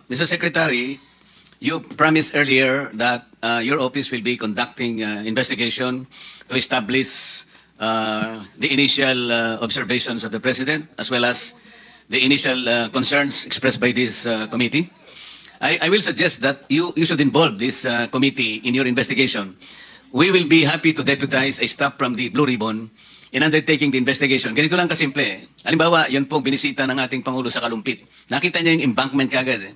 Mr. Secretary, you promised earlier that your office will be conducting investigation to establish the initial observations of the President as well as the initial concerns expressed by this committee. I will suggest that you should involve this committee in your investigation. We will be happy to deputize a staff from the Blue Ribbon in undertaking the investigation. Ganito lang kasimple. Halimbawa, yun pong binisita ng ating Pangulo sa Kalumpit. Nakita niya yung embankment kagad.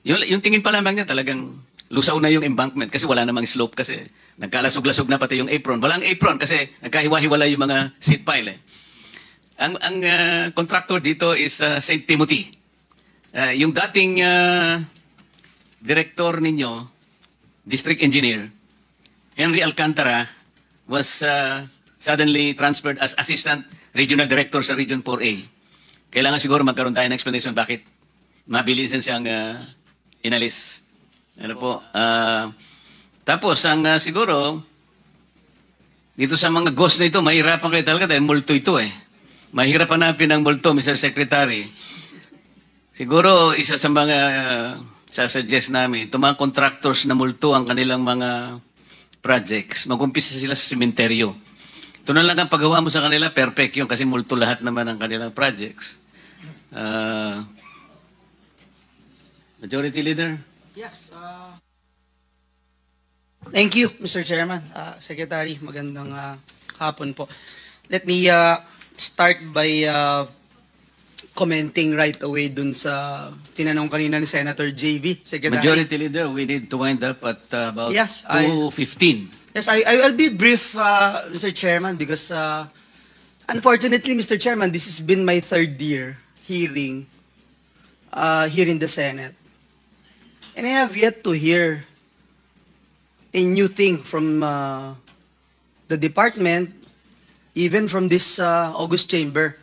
Yung tingin pa lamang niya talagang lusaw na yung embankment kasi wala namang slope kasi. Nagkalasog-lasog na pati yung apron. Walang apron kasi nagkahiwa-hiwala yung mga seat pile. Ang contractor dito is St. Timothy. Yung dating director ninyo, district engineer, Henry Alcantara, was suddenly transferred as assistant regional director sa Region 4A. Kailangan siguro magkaroon tayo ng explanation bakit mabilisan siyang inalis. Ano po? Tapos, siguro, dito sa mga ghost na ito, mahirapan kayo talaga dahil multo ito eh. Mahirap hanapin ang multo, Mr. Secretary. Siguro, isa sa mga sasuggest namin, itong mga contractors na multo ang kanilang mga projects, mag-umpisa sila sa sementeryo. Ito na lang ang paggawa mo sa kanila, perfect yun kasi multo lahat naman ang kanilang projects. Majority Leader? Yes. Thank you, Mr. Chairman. Secretary, magandang hapon po. Let me start by commenting right away dun sa tinanong kanina ni Senator JV. Secretary. Majority Leader, we need to wind up at about yes, 2:15. Yes, I'll be brief, Mr. Chairman, because unfortunately, Mr. Chairman, this has been my third year hearing here in the Senate. And I have yet to hear a new thing from the department, even from this August chamber.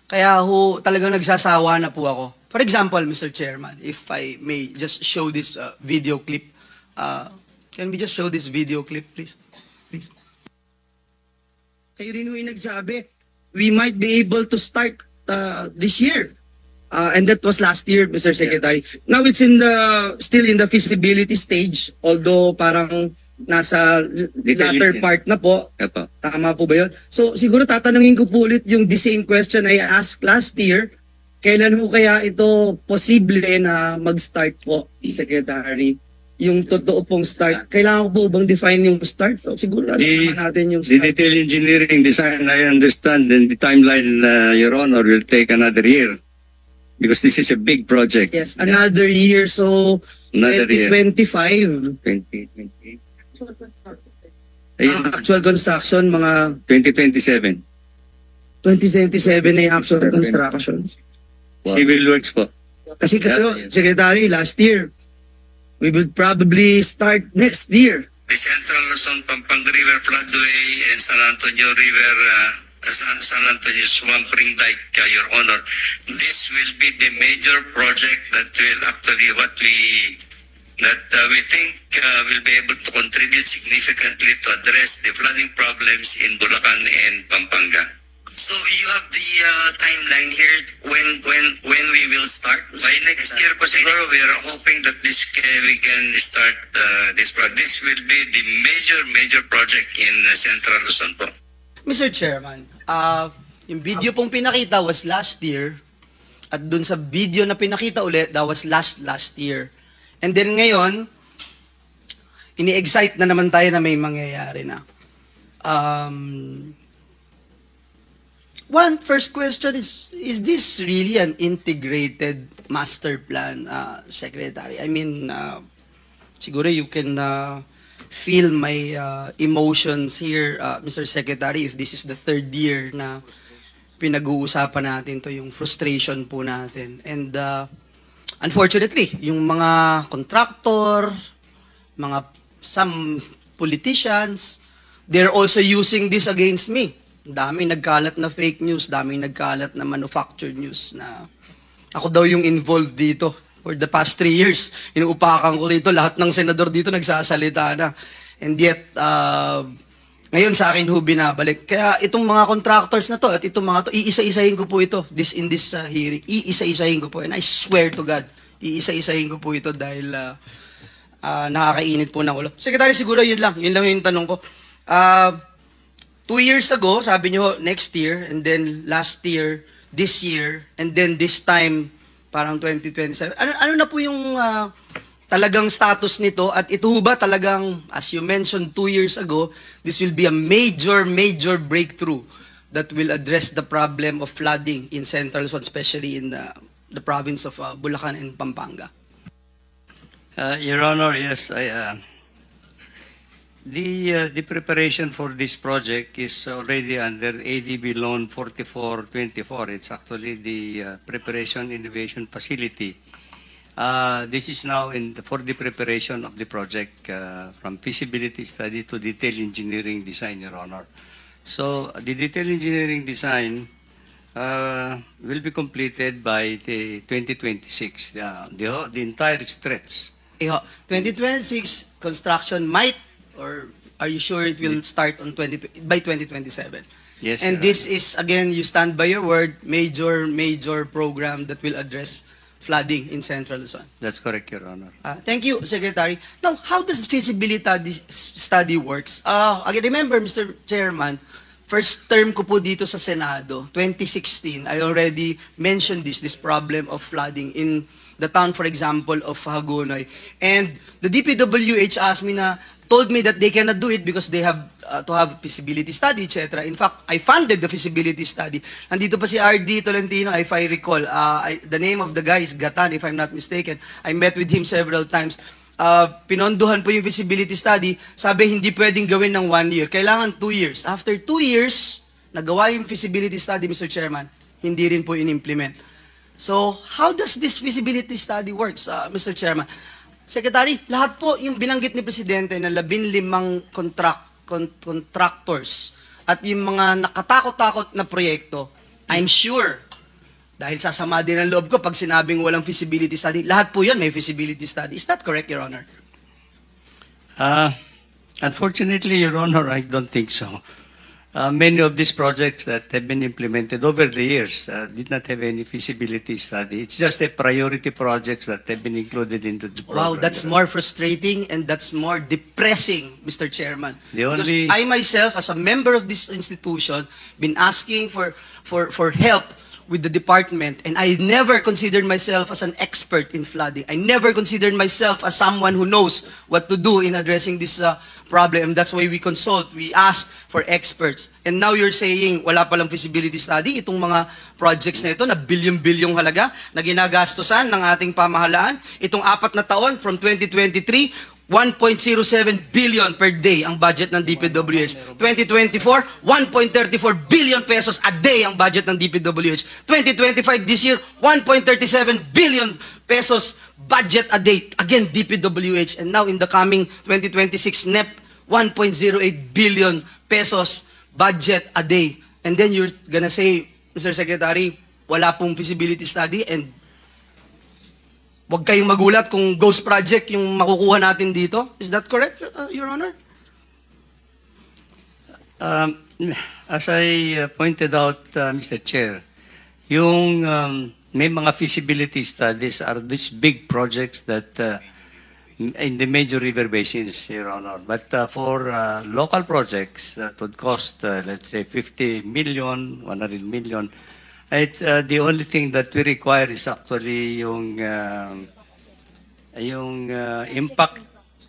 Kaya ho, talagang nagsasawa na po ako. For example, Mr. Chairman, if I may just show this video clip. Can we just show this video clip, please? Please. Kayo rin ho yung nagsabi, we might be able to start this year. And that was last year, Mr. Secretary. Now it's still in the feasibility stage, although parang nasa latter part na po. Tama po ba yun? So siguro tatanungin ko po ulit yung the same question I asked last year. Kailan ho kaya ito posible na mag-start po, Secretary? Yung totoo pong start. Kailangan ko po bang define yung start? So, siguro alam natin yung start. The detail engineering design, I understand, and the timeline, Your Honor, will take another year. Because this is a big project. Yes, another year. So, another 2025. 2028. Actual construction, mga 2027. 2027 na yung actual construction. Wow. Civil works po. Kasi kayo, Secretary, last year, we will probably start next year. The Central Luzon Pampanga River Floodway and San Antonio River, San Antonio Swamp Ring Dike, Your Honor. This will be the major project that will actually we think will be able to contribute significantly to address the flooding problems in Bulacan and Pampanga. So you have the timeline here when we will start? By next year po siguro, we are hoping that we can start this project. This will be the major project in Central Luzon po. Mr. Chairman, yung video pong pinakita was last year at dun sa video na pinakita ulit, that was last year. And then ngayon, ini-excite na naman tayo na may mangyayari na. First question is this really an integrated master plan, Secretary? I mean, siguro you can feel my emotions here, Mr. Secretary, if this is the third year na pinag-uusapan natin to, yung frustration po natin. And unfortunately, yung mga contractor, some politicians, they're also using this against me. Daming nagkalat na fake news, daming nagkalat na manufactured news na ako daw yung involved dito. For the past 3 years, inuupakan ko rito, lahat ng senador dito nagsasalita na. And yet, ngayon sa akin ho binabalik. Kaya itong mga contractors na to, at itong mga to, iisa-isahin ko po ito in this hearing. Iisa-isahin ko po. And I swear to God, iisa-isahin ko po ito dahil nakakainit po ng ulo. Secretary, siguro yun lang yung tanong ko. 2 years ago, sabi nyo next year, and then last year, this year, and then this time, parang 2027. Ano na po yung talagang status nito? At ito ba talagang, as you mentioned 2 years ago, this will be a major breakthrough that will address the problem of flooding in Central Luzon, especially in the province of Bulacan and Pampanga? Your Honor, yes, the preparation for this project is already under ADB Loan 4424. It's actually the Preparation Innovation Facility. This is now for the preparation of the project from feasibility study to detailed engineering design, Your Honor. So the detailed engineering design will be completed by the 2026. The entire stretch. 2026 construction might, or are you sure it will start on by 2027? Yes. And this is, again, you stand by your word, major program that will address flooding in Central Luzon. That's correct, Your Honor. Thank you, Secretary. Now, how does the feasibility study works? Again, remember, Mr. Chairman, first term ko po dito sa Senado, 2016, I already mentioned this problem of flooding in the town, for example, of Hagonoy. And the DPWH told me that they cannot do it because they have to have feasibility study, etc. In fact, I funded the feasibility study. Nandito pa si R.D. Tolentino, if I recall. The name of the guy is Gatan, if I'm not mistaken. I met with him several times. Pinondohan po yung feasibility study. Sabi, hindi pwedeng gawin ng 1 year. Kailangan 2 years. After 2 years, nagawa yung feasibility study, Mr. Chairman, hindi rin po in-implement. So, how does this feasibility study works, Mr. Chairman? Secretary, lahat po yung binanggit ni Presidente na 15 contractors at yung mga nakatakot-takot na proyekto, I'm sure, dahil sasama din ang loob ko pag sinabing walang feasibility study, lahat po yun may feasibility study. Is that correct, Your Honor? Unfortunately, Your Honor, I don't think so. Many of these projects that have been implemented over the years did not have any feasibility study. It's just a priority projects that have been included into the program. Wow, that's more frustrating and that's more depressing, Mr. Chairman. Because I myself, as a member of this institution, been asking for help with the department, and I never considered myself as an expert in flooding. I never considered myself as someone who knows what to do in addressing this problem. That's why we consult, we ask for experts. And now you're saying wala palang feasibility study, itong mga projects na ito na bilyon-bilyong halaga na ginagastosan ng ating pamahalaan. Itong 4 na taon, from 2023, 1.07 billion per day ang budget ng DPWH. 2024, 1.34 billion pesos a day ang budget ng DPWH. 2025, this year, 1.37 billion pesos budget a day. Again, DPWH. And now in the coming 2026 NEP, 1.08 billion pesos budget a day. And then you're gonna say, Mr. Secretary, wala pong feasibility study and wag kayong magulat kung ghost project yung makukuha natin dito. Is that correct, Your Honor? As I pointed out, Mr. Chair, yung may mga feasibility studies are these big projects that in the major river basins, Your Honor. But for local projects that would cost, let's say, 50 million, 100 million, the only thing that we require is actually yung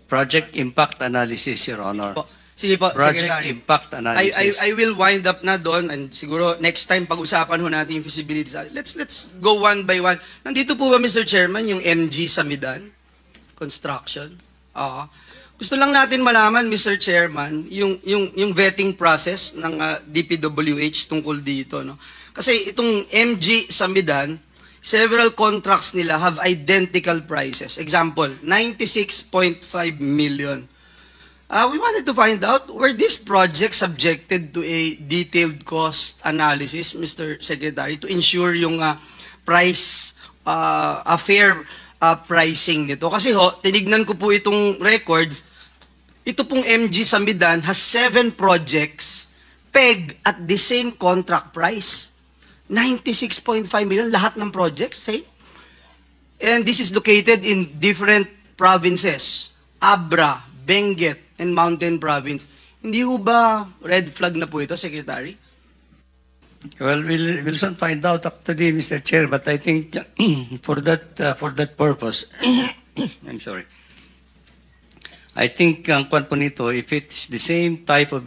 project impact analysis, Your Honor. Sige po, Project Secretary. impact analysis. I will wind up na doon, and siguro next time pag-usapan ho natin yung feasibility study. Let's go one by one. Nandito po ba, Mr. Chairman, yung MG Samidan Construction? Gusto lang natin malaman, Mr. Chairman, yung vetting process ng DPWH tungkol dito, no? Kasi itong MG Samidan, several contracts nila have identical prices. Example, 96.5 million. We wanted to find out, were these projects subjected to a detailed cost analysis, Mr. Secretary, to ensure yung price, a fair pricing nito? Kasi tinignan ko po itong records, ito pong MG Samidan has 7 projects pegged at the same contract price. 96.5 million, lahat ng projects, say. And this is located in different provinces. Abra, Benguet, and Mountain Province. Hindi ho ba red flag na po ito, Secretary? Well, we'll soon find out actually, Mr. Chair, but I think for that purpose, I'm sorry. I think ang kwan po nito, if it's the same type of